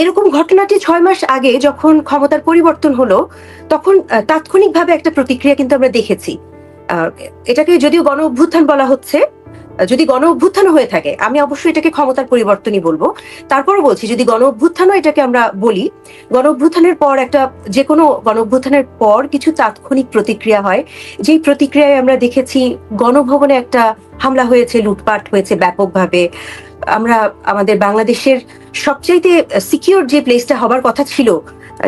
এরকম ঘটনাটি ৬ মাস আগে যখন ক্ষমতার পরিবর্তন হলো, তখন তাৎক্ষণিকভাবে একটা প্রতিক্রিয়া কিন্তু আমরা দেখেছি। আহ, এটাকে যদিও গণ অভ্যুত্থান বলা হচ্ছে, যদি গণ অভ্যুত্থান হয়ে থাকে, আমি অবশ্যই এটাকে ক্ষমতার পরিবর্তনই বলবো। তারপরও বলছি, যদি গণ অভ্যুত্থানও এটাকে আমরা বলি, গণ অভ্যুত্থানের পর যে কোনো গণ অভ্যুত্থানের পর কিছু তাৎক্ষণিক প্রতিক্রিয়া হয়, যেই প্রতিক্রিয়ায় আমরা দেখেছি গণভবনে একটা হামলা হয়েছে, লুটপাট হয়েছে ব্যাপকভাবে। আমরা আমাদের বাংলাদেশের সবচাইতে সিকিউর যে প্লেসটা হবার কথা ছিল,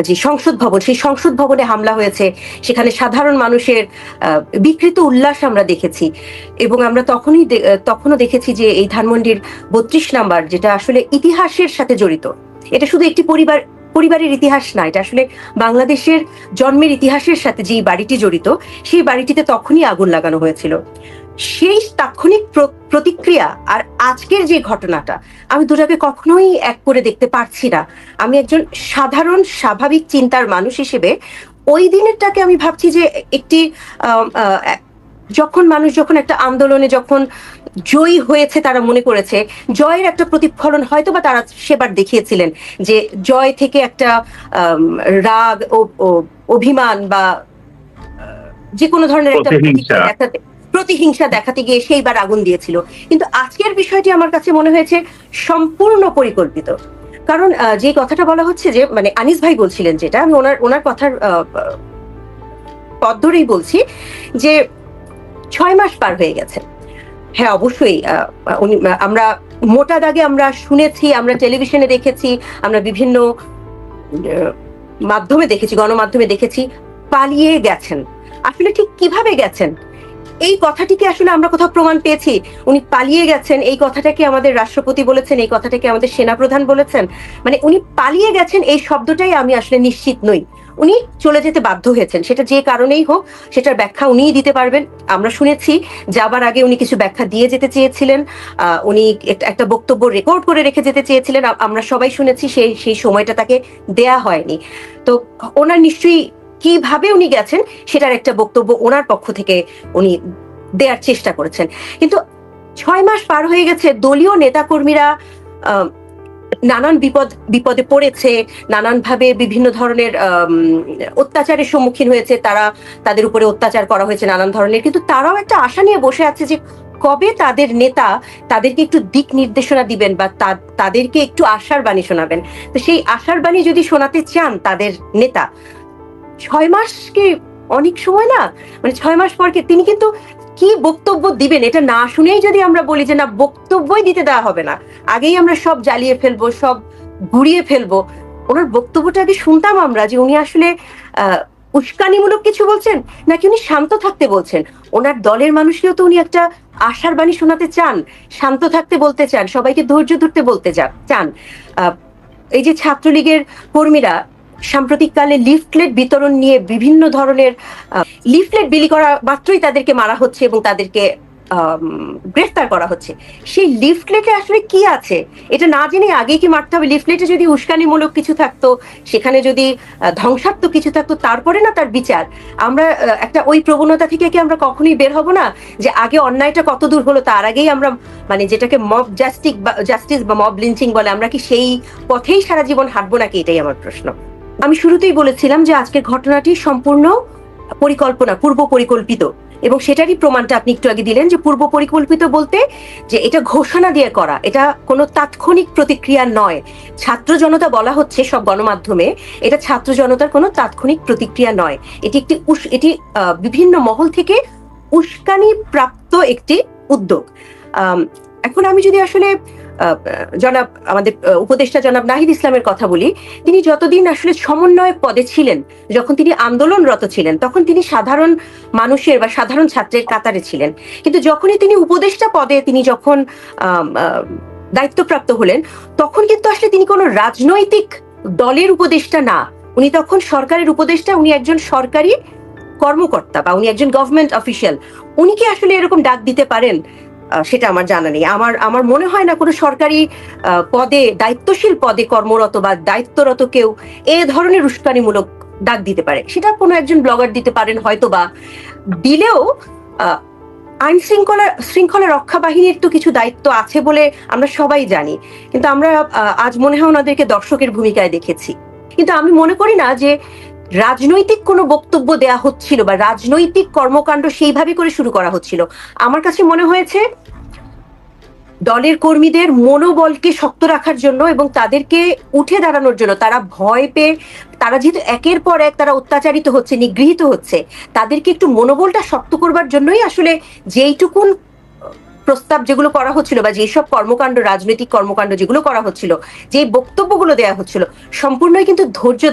যে সংসদ ভবন, সেই সংসদ ভবনে হামলা হয়েছে। সেখানে সাধারণ মানুষের বিকৃত উল্লাস আমরা দেখেছি। এবং আমরা তখনও দেখেছি যে এই ধানমন্ডির ৩২ নাম্বার, যেটা আসলে ইতিহাসের সাথে জড়িত, এটা শুধু একটি পরিবারের ইতিহাস না, এটা আসলে বাংলাদেশের জন্মের ইতিহাসের সাথে যেই বাড়িটি জড়িত, সেই বাড়িটিতে তখনই আগুন লাগানো হয়েছিল। সেই তাৎক্ষণিক প্রতিক্রিয়া আর আজকের যে ঘটনাটা, আমি দুটাকে কখনোই এক করে দেখতে পারছি না। আমি একজন সাধারণ স্বাভাবিক চিন্তার মানুষ হিসেবে ওই দিনেরটাকে আমি ভাবছি যে একটি যখন একটা আন্দোলনে যখন জয়ী হয়েছে, তারা মনে করেছে জয়ের একটা প্রতিফলন হয়তো বা তারা সেবার দেখিয়েছিলেন, যে জয় থেকে একটা রাগ ও অভিমান বা যে কোনো ধরনের একটা প্রতিহিংসা দেখাতে গিয়ে সেইবার আগুন দিয়েছিল। কিন্তু আজকের বিষয়টি আমার কাছে মনে হয়েছে সম্পূর্ণ পরিকল্পিত। কারণ যে কথাটা বলা হচ্ছে, যে মানে আনিস ভাই বলছিলেন, যেটা আমি ওনার কথার পথ ধরেই বলছি, যে ৬ মাস পার হয়ে গেছে। হ্যাঁ, অবশ্যই আমরা মোটা দাগে আমরা শুনেছি, আমরা টেলিভিশনে দেখেছি, আমরা বিভিন্ন মাধ্যমে দেখেছি, গণমাধ্যমে দেখেছি, পালিয়ে গেছেন। আসলে ঠিক কিভাবে গেছেন এই কথাটিকে আসলে আমরা কোথাও প্রমাণ পেয়েছি? উনি পালিয়ে গেছেন এই কথাটাকে আমাদের রাষ্ট্রপতি বলেছেন, এই কথাটাকে আমাদের সেনাপ্রধান বলেছেন? মানে উনি পালিয়ে গেছেন এই শব্দটাই আমি আসলে নিশ্চিত নই। উনি চলে যেতে বাধ্য হয়েছেন, সেটা যে কারণেই হোক, সেটার ব্যাখ্যা উনিই দিতে পারবেন। আমরা শুনেছি যাবার আগে উনি কিছু ব্যাখ্যা দিয়ে যেতে চেয়েছিলেন, উনি একটা বক্তব্য রেকর্ড করে রেখে যেতে চেয়েছিলেন, আমরা সবাই শুনেছি। সেই সময়টা তাকে দেয়া হয়নি। তো ওনার নিশ্চয়ই কিভাবে উনি গেছেন সেটার একটা বক্তব্য ওনার পক্ষ থেকে উনি দেওয়ার চেষ্টা করেছেন। কিন্তু ৬ মাস পার হয়ে গেছে, দলীয় নেতাকর্মীরা নানান বিপদে পড়েছে, নানানভাবে বিভিন্ন ধরনের অত্যাচারের সম্মুখীন হয়েছে, তাদের উপরে অত্যাচার করা হয়েছে নানান ধরনের। কিন্তু তারাও একটা আশা নিয়ে বসে আছে যে কবে তাদের নেতা তাদেরকে একটু দিক নির্দেশনা দিবেন বা তাদেরকে একটু আশার বাণী শোনাবেন। তো সেই আশার বাণী যদি শোনাতে চান তাদের নেতা, ৬ মাস কি অনেক সময় না? মানে ৬ মাস পর তিনি কিন্তু কি বক্তব্য দিবেন এটা না শুনেই যদি আমরা বলি যে না, বক্তব্যই দিতে দেওয়া হবে না, আগেই আমরা সব জ্বালিয়ে ফেলবো, সব গুড়িয়ে ফেলবো, ওনার বক্তব্যটা আগে শুনতাম আমরা, যে উনি আসলে উস্কানিমূলক কিছু বলছেন নাকি উনি শান্ত থাকতে বলছেন। ওনার দলের মানুষকেও তো উনি একটা আশার বাণী শোনাতে চান, শান্ত থাকতে বলতে চান, সবাইকে ধৈর্য ধরতে বলতে চান। এই যে ছাত্রলীগের কর্মীরা সাম্প্রতিককালে লিফলেট বিতরণ নিয়ে বিভিন্ন ধরনের লিফলেট বিলি করা মাত্রই তাদেরকে মারা হচ্ছে এবং তাদেরকে গ্রেফতার করা হচ্ছে। সেই লিফলেটে আসলে কি আছে এটা না জেনে আগেই কি মারতে হবে? লিফলেটে যদি উস্কানিমূলক কিছু থাকতো, সেখানে যদি ধ্বংসাত্মক কিছু থাকতো, তারপরে না তার বিচার। আমরা একটা ওই প্রবণতা থেকে কি আমরা কখনোই বের হব না, যে আগে অন্যায়টা কত দূর হলো তার আগেই আমরা, মানে যেটাকে মব জাস্টিস বা মব লিঞ্চিং বলে, আমরা কি সেই পথেই সারা জীবন হাঁটবো নাকি? এটাই আমার প্রশ্ন। আমি শুরুতেই বলেছিলাম যে আজকের ঘটনাটি সম্পূর্ণ পূর্ব পরিকল্পিত, এবং সেটারই প্রমাণটা আপনি একটু আগে দিলেন, যে পূর্ব পরিকল্পিত বলতে যে এটা ঘোষণা দিয়ে করা, এটা কোনো তাৎক্ষণিক প্রতিক্রিয়া নয়। ছাত্র জনতা বলা হচ্ছে সব গণমাধ্যমে, এটা ছাত্র জনতার কোনো তাৎক্ষণিক প্রতিক্রিয়া নয়। এটি বিভিন্ন মহল থেকে উস্কানি প্রাপ্ত একটি উদ্যোগ। এখন আমি যদি আসলে আমাদের উপদেষ্টা জনাব নাহিদ ইসলামের কথা বলি, তিনি যতদিন আসলে সমন্বয়ক পদে ছিলেন, যখন তিনি আন্দোলনরত ছিলেন, তখন তিনি সাধারণ মানুষের বা সাধারণ ছাত্রের কাতারে ছিলেন। কিন্তু যখনই তিনি উপদেষ্টা পদে তিনি যখন দায়িত্বপ্রাপ্ত হলেন, তখন কিন্তু আসলে তিনি কোনো রাজনৈতিক দলের উপদেষ্টা না, উনি তখন সরকারের উপদেষ্টা, উনি একজন সরকারি কর্মকর্তা বা উনি একজন গভর্নমেন্ট অফিসিয়াল। উনি কি আসলে এরকম ডাক দিতে পারেন? সেটা আমার জানা নেই। আমার মনে হয় না কোনো সরকারি পদে, দায়িত্বশীল পদে কর্মরত বা দায়িত্বরত কেউ এ ধরনের উস্কানিমূলক ডাক দিতে পারে। সেটা কোনো একজন ব্লগার দিতে পারেন হয়তো, বা দিলেও আইন শৃঙ্খলা রক্ষা বাহিনীর তো কিছু দায়িত্ব আছে বলে আমরা সবাই জানি, কিন্তু আমরা আজ মনে হয় ওনাদেরকে দর্শকের ভূমিকায় দেখেছি। কিন্তু আমি মনে করি না যে রাজনৈতিক কোনো বক্তব্য দেয়া হচ্ছিল বা রাজনৈতিক কর্মকাণ্ড সেইভাবে করে শুরু করা হচ্ছিল। আমার কাছে মনে হয়েছে দলের কর্মীদের মনোবলকে শক্ত রাখার জন্য এবং তাদেরকে উঠে দাঁড়ানোর জন্য, তারা ভয় পেয়ে, তারা যেহেতু একের পর এক তারা অত্যাচারিত হচ্ছে, নিগৃহীত হচ্ছে, তাদেরকে একটু মনোবলটা শক্ত করবার জন্যই আসলে যেইটুকুন প্রস্তাব যেগুলো করা হচ্ছিল বা যেসব কর্মকাণ্ড, রাজনৈতিক কর্মকাণ্ড যেগুলো করা হচ্ছিল, যে বক্তব্যগুলো দেওয়া হচ্ছিল, সম্পূর্ণই কিন্তু ধৈর্য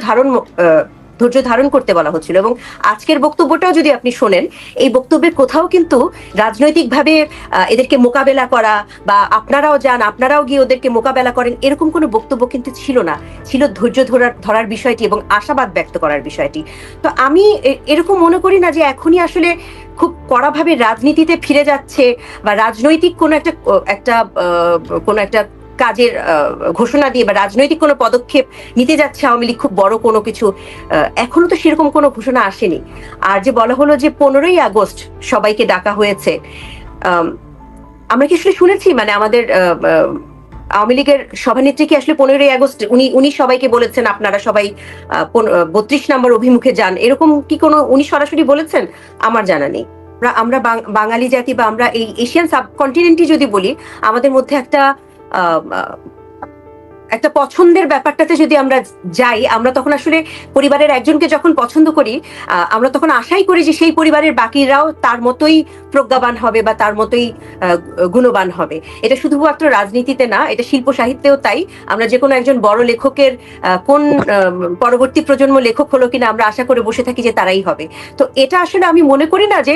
ধারণ করতে বলা হচ্ছিল। এবং আজকের বক্তব্যটাও যদি আপনি শোনেন, এই বক্তব্যের কোথাও কিন্তু রাজনৈতিকভাবে এদেরকে মোকাবেলা করা বা আপনারাও যান, আপনারাও গিয়ে ওদেরকে মোকাবেলা করেন, এরকম কোনো বক্তব্য কিন্তু ছিল না। ছিল ধৈর্য ধরার বিষয়টি এবং আশাবাদ ব্যক্ত করার বিষয়টি। তো আমি এরকম মনে করি না যে এখনই আসলে খুব কড়াভাবে রাজনীতিতে ফিরে যাচ্ছে বা রাজনৈতিক কোনো একটা কাজের ঘোষণা দিয়ে বা রাজনৈতিক কোনো পদক্ষেপ নিতে যাচ্ছে আওয়ামী লীগ, খুব বড় কোনো কিছু। এখনো তো সেরকম কোনো ঘোষণা আসেনি। আর যে বলা হলো যে 15ই আগস্ট সবাইকে ডাকা হয়েছে, আমরা কি আসলে শুনেছি, মানে আমাদের আওয়ামী লীগের সভানেত্রী কি আসলে 15ই আগস্ট উনি সবাইকে বলেছেন আপনারা সবাই 32 নম্বর অভিমুখে যান, এরকম কি কোনো উনি সরাসরি বলেছেন? আমার জানা নেই। আমরা বাঙালি জাতি বা আমরা এই এশিয়ান সাবকন্টিনেন্টই যদি বলি, আমাদের মধ্যে একটা পছন্দের ব্যাপারটাতে যদি আমরা যাই, আমরা তখন আসলে পরিবারের একজনকে যখন পছন্দ করি, আমরা তখন আশাই করি যে সেই পরিবারের বাকিরাও তার মতোই প্রজ্ঞাবান হবে বা তার মতোই গুণবান হবে। এটা শুধুমাত্র রাজনীতিতে না, এটা শিল্প সাহিত্যেও তাই। আমরা যে কোনো একজন বড় লেখকের কোন পরবর্তী প্রজন্ম লেখক হলো কিনা আমরা আশা করে বসে থাকি যে তারাই হবে। তো এটা আসলে আমি মনে করি না যে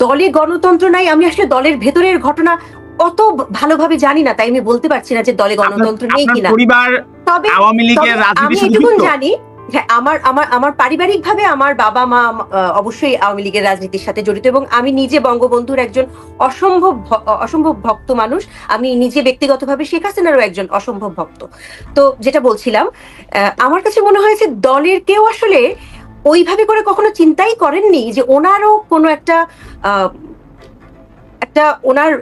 দলে গণতন্ত্র নাই। আমি আসলে দলের ভেতরের ঘটনা অত ভালোভাবে জানি না, তাই আমি বলতে পারছি না যে দলে গণতন্ত্র নেই কিনা। তবে আমি এটুকুন জানি, হ্যাঁ, আমার পারিবারিক ভাবে আমার বাবা মা অবশ্যই আওয়ামী লীগের রাজনীতির সাথে জড়িত এবং আমি নিজে বঙ্গবন্ধুর একজন অসম্ভব ভক্ত মানুষ। আমি নিজে ব্যক্তিগতভাবে শেখ হাসিনারও একজন অসম্ভব ভক্ত। তো যেটা বলছিলাম, আমার কাছে মনে হয়েছে দলের কেউ আসলে ওইভাবে করে কখনো চিন্তাই করেননি যে ওনারও কোনো একটা ওনার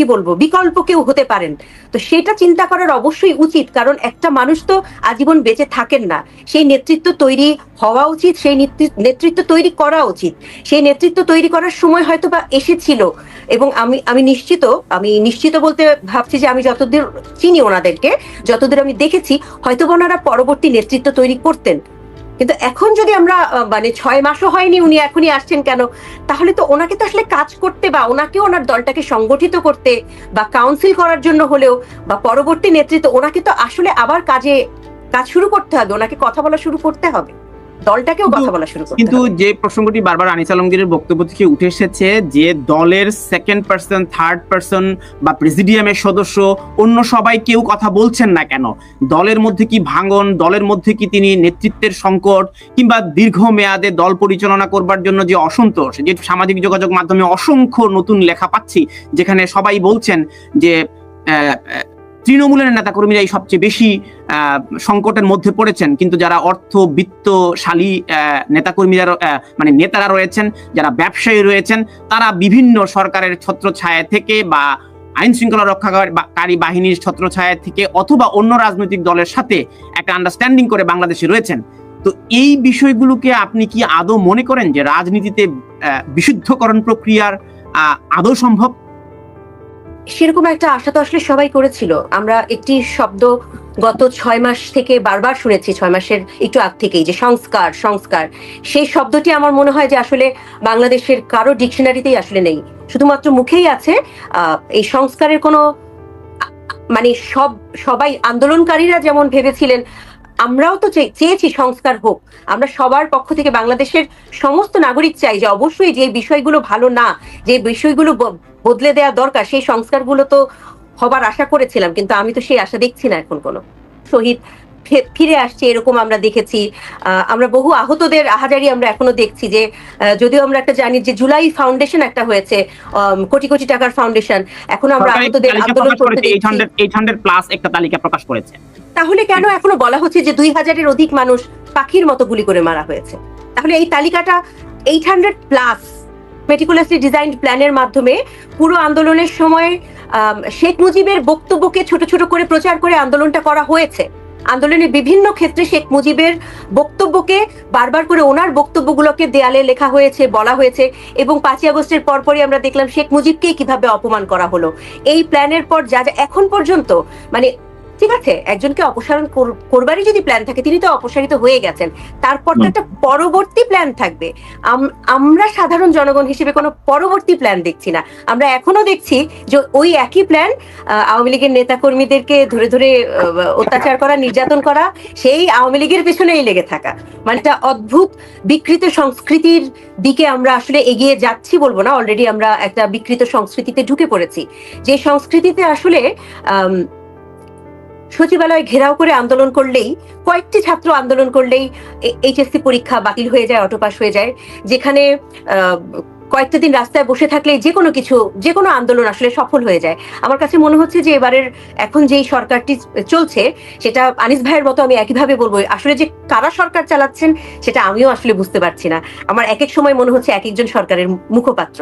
কি বলবো বিকল্প কেউ হতে পারেন। তো সেটা চিন্তা করার অবশ্যই উচিত, কারণ একটা মানুষ তো আজীবন বেঁচে থাকেন না। সেই নেতৃত্ব তৈরি হওয়া উচিত, সেই নেতৃত্ব তৈরি করা উচিত। সেই নেতৃত্ব তৈরি করার সময় হয়তো বা এসেছিল এবং আমি নিশ্চিত বলতে ভাবছি যে আমি যতদূর চিনি ওনাদেরকে, যতদূর আমি দেখেছি, হয়তো ওনারা পরবর্তী নেতৃত্ব তৈরি করতেন। কিন্তু এখন যদি আমরা মানে 6 মাসও হয়নি উনি এখনই আসছেন কেন, তাহলে তো ওনাকে তো আসলে কাজ করতে বা ওনাকে ওনার দলটাকে সংগঠিত করতে বা কাউন্সিল করার জন্য হলেও বা পরবর্তী নেতৃত্ব, ওনাকে তো আসলে আবার কাজ শুরু করতে হবে, ওনাকে কথা বলা শুরু করতে হবে, দলটাকেও কথা বলা শুরু করতে হবে। কিন্তু যে প্রসঙ্গটি বারবার আনিস আলমগীরের বক্তব্য থেকে উঠে এসেছে যে দলের সেকেন্ড পার্সন, থার্ড পার্সন বা প্রেসিডিয়ামের সদস্য অন্য সবাই কেউ কথা বলছেন না কেন? দলের মধ্যে কি ভাঙন, দলের মধ্যে কি তিনি নেতৃত্বের সংকট কিংবা দীর্ঘমেয়াদে দল পরিচালনা করবার জন্য যে অসন্তোষ, যে সামাজিক যোগাযোগ মাধ্যমে অসংখ্য নতুন লেখা পাচ্ছি যেখানে সবাই বলছেন যে তৃণমূলের নেতাকর্মীরাই সবচেয়ে বেশি সংকটের মধ্যে পড়েছেন, কিন্তু যারা অর্থবিত্তশালী নেতাকর্মীরা মানে নেতারা রয়েছেন, যারা ব্যবসায়ী রয়েছেন, তারা বিভিন্ন সরকারের ছত্রছায়া থেকে বা আইন শৃঙ্খলা রক্ষাকারী বাহিনীর ছত্রছায়া থেকে অথবা অন্য রাজনৈতিক দলের সাথে একটা আন্ডারস্ট্যান্ডিং করে বাংলাদেশে রয়েছেন। তো এই বিষয়গুলোকে আপনি কি আদৌ মনে করেন যে রাজনীতিতে বিশুদ্ধকরণ প্রক্রিয়ার আদৌ সম্ভব? সেরকম একটা আশা তো আসলে সবাই করেছিল। আমরা একটি শব্দ গত 6 মাস থেকে বারবার শুনেছি, 6 মাসের একটু আগ থেকেই, যে সংস্কার। সেই শব্দটি আমার মনে হয় যে আসলে বাংলাদেশের কারো ডিকশনারিতেই আসলে নেই, শুধুমাত্র মুখেই আছে। এই সংস্কারের কোনো মানে সবাই আন্দোলনকারীরা যেমন ভেবেছিলেন, আমরাও তো চেয়েছি সংস্কার হোক। আমরা সবার পক্ষ থেকে বাংলাদেশের সমস্ত নাগরিক চাই যে অবশ্যই যে বিষয়গুলো ভালো না, যে বিষয়গুলো বদলে দেওয়া দরকার, সেই সংস্কারগুলো তো হবার আশা করেছিলাম, কিন্তু আমি তো সেই আশা দেখছি না এখন কোনো। শহীদ ফিরে আসছে এরকম আমরা দেখেছি, আমরা বহু আহতদের আহাজারি আমরা এখনো দেখছি। যে যদিও আমরা একটা জানি যে জুলাই ফাউন্ডেশন একটা হয়েছে, কোটি কোটি টাকার ফাউন্ডেশন, এখন আমরা আহতদের আন্দোলন করতে দেখছি। 800 প্লাস একটা তালিকা প্রকাশ করেছে। তাহলে কেন এখনো বলা হচ্ছে যে 2000-এর অধিক মানুষ পাখির মতো গুলি করে মারা হয়েছে? তাহলে এই তালিকাটা 800 প্লাস, মেটিকুলাসলি ডিজাইনড প্ল্যানের মাধ্যমে পুরো আন্দোলনের সময় শেখ মুজিবের বক্তব্যকে ছোট ছোট করে প্রচার করে আন্দোলনটা করা হয়েছে। আন্দোলনের বিভিন্ন ক্ষেত্রে শেখ মুজিবের বক্তব্যকে বারবার করে ওনার বক্তব্যগুলোকে দেয়ালে লেখা হয়েছে, বলা হয়েছে, এবং 5ই আগস্টের পরপরই আমরা দেখলাম শেখ মুজিবকেই কিভাবে অপমান করা হলো। এই প্ল্যানের পর যা যা এখন পর্যন্ত, মানে ঠিক আছে, একজনকে অপসারণ করবারই যদি প্ল্যান থাকে, তিনি তো অপসারিত হয়ে গেছেন, তারপর তো একটা পরবর্তী প্ল্যান থাকবে। আমরা সাধারণ জনগণ হিসেবে কোনো পরবর্তী প্ল্যান দেখছি না। আমরা এখনো দেখছি যে ওই একই প্ল্যান, আওয়ামী লীগের নেতা কর্মীদেরকে ধরে ধরে অত্যাচার করা, নির্যাতন করা, সেই আওয়ামী লীগের পেছনেই লেগে থাকা। মানে একটা অদ্ভুত বিকৃত সংস্কৃতির দিকে আমরা আসলে এগিয়ে যাচ্ছি বলবো না, অলরেডি আমরা একটা বিকৃত সংস্কৃতিতে ঢুকে পড়েছি, যে সংস্কৃতিতে আসলে সচিবালয় ঘেরাও করে আন্দোলন করলেই, কয়েকটি ছাত্র আন্দোলন করলেই এইচএসসি পরীক্ষা বাতিল হয়ে যায়, অটোপাস হয়ে যায়, যেখানে কয়েকটা দিন রাস্তায় বসে থাকলে যে কোনো আন্দোলন আসলে সফল হয়ে যায়। আমার কাছে মনে হচ্ছে যে এবারের এখন যেই সরকারটি চলছে, সেটা আনিস ভাইয়ের মতো আমি একইভাবে বলবো, আসলে যে কারা সরকার চালাচ্ছেন সেটা আমিও আসলে বুঝতে পারছি না। আমার এক এক সময় মনে হচ্ছে এক একজন সরকারের মুখপাত্র।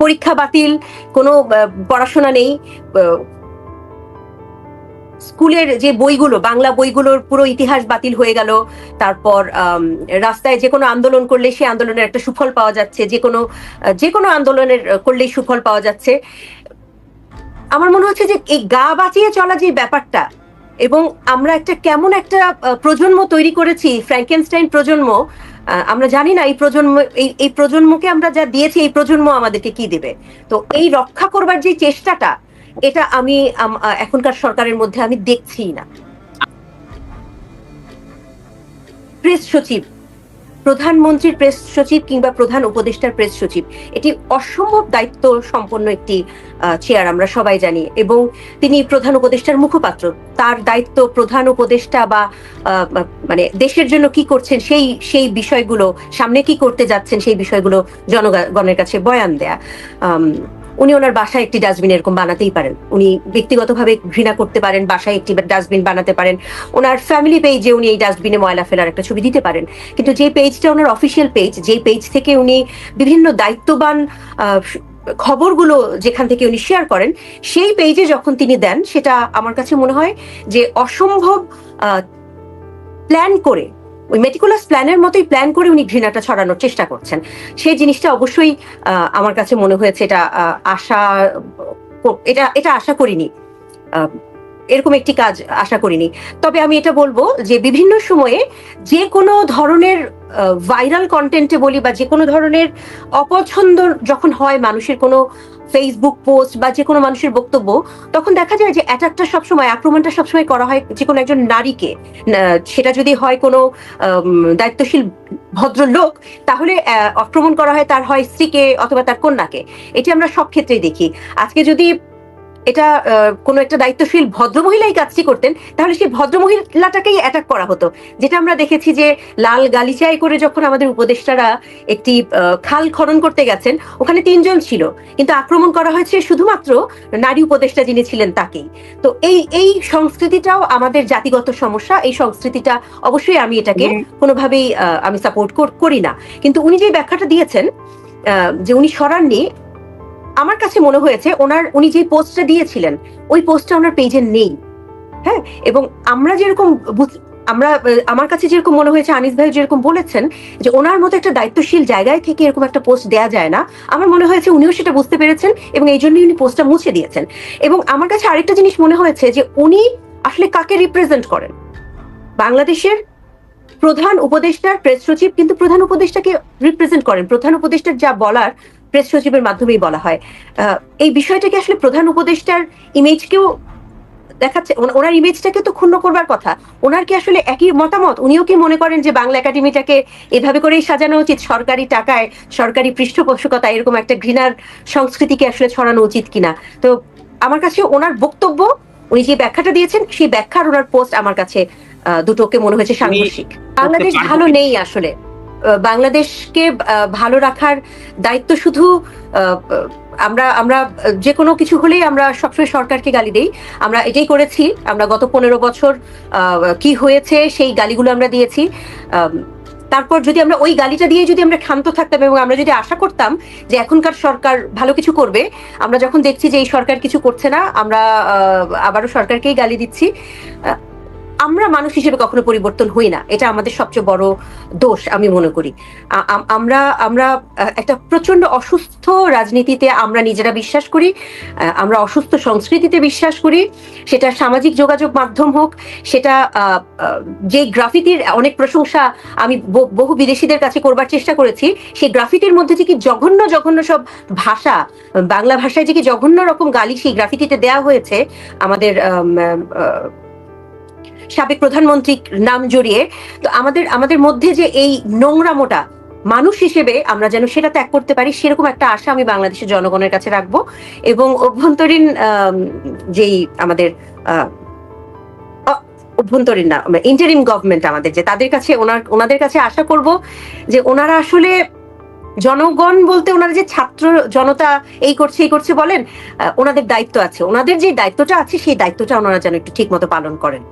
পরীক্ষা বাতিল, কোনো পড়াশোনা নেই, স্কুলের যে বইগুলো, বাংলা বইগুলোর পুরো ইতিহাস বাতিল হয়ে গেল। তারপর রাস্তায় যে কোনো আন্দোলন করলে সেই আন্দোলনের একটা সুফল পাওয়া যাচ্ছে, যে কোনো আন্দোলনের করলেই সুফল পাওয়া যাচ্ছে। আমার মনে হচ্ছে যে এই গা বাঁচিয়ে চলা যে ব্যাপারটা, এবং আমরা কেমন একটা প্রজন্ম তৈরি করেছি, ফ্র্যাঙ্কেনস্টাইন প্রজন্ম। আমরা জানি না এই প্রজন্মকে আমরা যা দিয়েছি, এই প্রজন্ম আমাদেরকে কি দেবে। তো এই রক্ষা করবার যে চেষ্টাটা, এটা আমি এখনকার সরকারের মধ্যে আমি দেখছি না। প্রেস সচিব, প্রধানমন্ত্রীর প্রেস সচিব কিংবা প্রধান উপদেষ্টার প্রেস সচিব, এটি অসম্ভব দায়িত্ব সম্পন্ন একটি চেয়ার, আমরা সবাই জানি, এবং তিনি প্রধান উপদেষ্টার মুখপাত্র। তার দায়িত্ব প্রধান উপদেষ্টা বা মানে দেশের জন্য কি করছেন সেই বিষয়গুলো, সামনে কি করতে যাচ্ছেন সেই বিষয়গুলো জনগণের কাছে বয়ান দেয়া। উনি ওনার বাসায় একটি ডাস্টবিন এরকম বানাতেই পারেন, উনি ব্যক্তিগতভাবে ঘৃণা করতে পারেন, বাসায় একটি ডাস্টবিন বানাতে পারেন, ওনার ফ্যামিলি পেজে উনি এই ডাস্টবিনে ময়লা ফেলার একটা ছবি দিতে পারেন। কিন্তু যে পেজটা ওনার অফিসিয়াল পেজ, যে পেজ থেকে উনি বিভিন্ন দায়িত্ববান খবরগুলো যেখান থেকে উনি শেয়ার করেন, সেই পেজে যখন তিনি দেন, সেটা আমার কাছে মনে হয় যে অসম্ভব প্ল্যান করে, ওই মেটিকুলাস প্ল্যানের মতোই প্ল্যান করে উনি ঘৃণাটা ছড়ানোর চেষ্টা করছেন। সেই জিনিসটা অবশ্যই আমার কাছে মনে হয়েছে এটা আশা করিনি, এরকম একটি কাজ আশা করিনি। তবে আমি এটা বলবো যে বিভিন্ন সময়ে যে কোনো ধরনের ভাইরাল কন্টেন্টে বলি, বা যে কোনো ধরনের অপছন্দ যখন হয় মানুষের, কোনো ফেসবুক পোস্ট বা যে কোনো মানুষের বক্তব্য, তখন দেখা যায় যে অ্যাটাকটা সবসময়, আক্রমণটা সবসময় করা হয় যে কোনো একজন নারীকে। সেটা যদি হয় কোনো দায়িত্বশীল ভদ্রলোক, তাহলে আক্রমণ করা হয় তার হয় স্ত্রীকে অথবা তার কন্যাকে। এটি আমরা সব ক্ষেত্রেই দেখি। আজকে যদি এটা কোনো একটা দায়িত্বশীল ভদ্রমহিলাই কাজটি করতেন, তাহলে সেই ভদ্রমহিলাটাকেই অ্যাটাক করা হতো। যেটা আমরা দেখেছি যে লাল গালিচায় করে যখন আমাদের উপদেষ্টারা একটি খাল খনন করতে গেছেন, ওখানে 3 জন ছিল, কিন্তু আক্রমণ করা হয়েছে শুধুমাত্র নারী উপদেষ্টা যিনি ছিলেন তাকেই। তো এই সংস্কৃতিটাও আমাদের জাতিগত সমস্যা। এই সংস্কৃতিটা অবশ্যই আমি এটাকে কোনোভাবেই আমি সাপোর্ট করি না। কিন্তু উনি যে ব্যাখ্যাটা দিয়েছেন যে উনি সরাননি, আমার কাছে মনে হয়েছে উনি যে পোস্টটা দিয়েছিলেন, ওই পোস্টটা ওনার পেজে নেই। হ্যাঁ, এবং আমার কাছে যেরকম মনে হয়েছে, আনিস ভাই যেরকম বলেছেন যে ওনার মতো একটা দায়িত্বশীল জায়গায় থেকে এরকম একটা পোস্ট দেয়া যায় না, আমার মনে হয়েছে উনিও সেটা বুঝতে পেরেছেন, এবং এই জন্যই উনি পোস্টটা মুছে দিয়েছেন। এবং আমার কাছে আরেকটা জিনিস মনে হয়েছে যে উনি আসলে কাকে রিপ্রেজেন্ট করেন। বাংলাদেশের প্রধান উপদেষ্টার প্রেস সচিব কিন্তু প্রধান উপদেষ্টাকে রিপ্রেজেন্ট করেন। প্রধান উপদেষ্টার যা বলার প্রেস সচিবের মাধ্যমেই বলা হয়। এই বিষয়টাকে আসলে প্রধান উপদেষ্টার ইমেজকেও দেখাচ্ছে, ওনার ইমেজটাকে তো ক্ষুণ্ণ করবার কথা। ওনার কি আসলে একই মতামত? উনিও কি মনে করেন যে বাংলা একাডেমিটাকে এভাবে করেই সাজানো উচিত, সরকারি টাকায়, সরকারি পৃষ্ঠপোষকতা, এরকম একটা ঘৃণার সংস্কৃতিকে আসলে ছড়ানো উচিত কিনা? তো আমার কাছে ওনার বক্তব্য, উনি যে ব্যাখ্যাটা দিয়েছেন, সেই ব্যাখ্যার ওনার পোস্ট আমার কাছে দুটোকে মনে হয়েছে সাংঘর্ষিক। বাংলাদেশ ভালো নেই আসলে। বাংলাদেশকে ভালো রাখার দায়িত্ব শুধু আমরা যে কোনো কিছু হলেই আমরা সবসময় সরকারকে গালি দেই। আমরা এটাই করেছি। আমরা গত 15 বছর কি হয়েছে সেই গালিগুলো আমরা দিয়েছি। তারপর যদি আমরা ওই গালিটা দিয়ে যদি আমরা ক্ষান্ত থাকতাম এবং আমরা যদি আশা করতাম যে এখনকার সরকার ভালো কিছু করবে, আমরা যখন দেখছি যে এই সরকার কিছু করছে না, আমরা আবারও সরকারকেই গালি দিচ্ছি, আমরা মানুষ হিসেবে কখনো পরিবর্তন হই না। এটা আমাদের সবচেয়ে বড় দোষ আমি মনে করি। আমরা আমরা একটা প্রচন্ড অসুস্থ রাজনীতিতে আমরা নিজেরা বিশ্বাস করি, আমরা অসুস্থ সংস্কৃতিতে বিশ্বাস করি, সেটা সামাজিক যোগাযোগ মাধ্যম হোক, সেটা যে গ্রাফিতির অনেক প্রশংসা আমি বহু বিদেশিদের কাছে করবার চেষ্টা করেছি, সেই গ্রাফিতির মধ্যে যে কি জঘন্য জঘন্য সব ভাষা, বাংলা ভাষায় যে কি জঘন্য রকম গালি সেই গ্রাফিতিতে দেওয়া হয়েছে আমাদের সাবেক প্রধানমন্ত্রীর নাম জড়িয়ে, তো আমাদের মধ্যে যে এই নোংরামোটা মানুষ হিসেবে আমরা যেন সেটা ত্যাগ করতে পারি, সেরকম একটা আশা আমি বাংলাদেশের জনগণের কাছে রাখবো। এবং অভ্যন্তরীণ যেই আমাদের অভ্যন্তরীণ না, ইন্টারিম গভর্নমেন্ট আমাদের যে, তাদের কাছে ওনাদের কাছে আশা করব যে ওনারা আসলে জনগণ বলতে ওনারা যে ছাত্র জনতা এই করছে বলেন, ওনাদের দায়িত্ব আছে, ওনাদের যে দায়িত্বটা আছে সেই দায়িত্বটা ওনারা যেন একটু ঠিক মতো পালন করেন।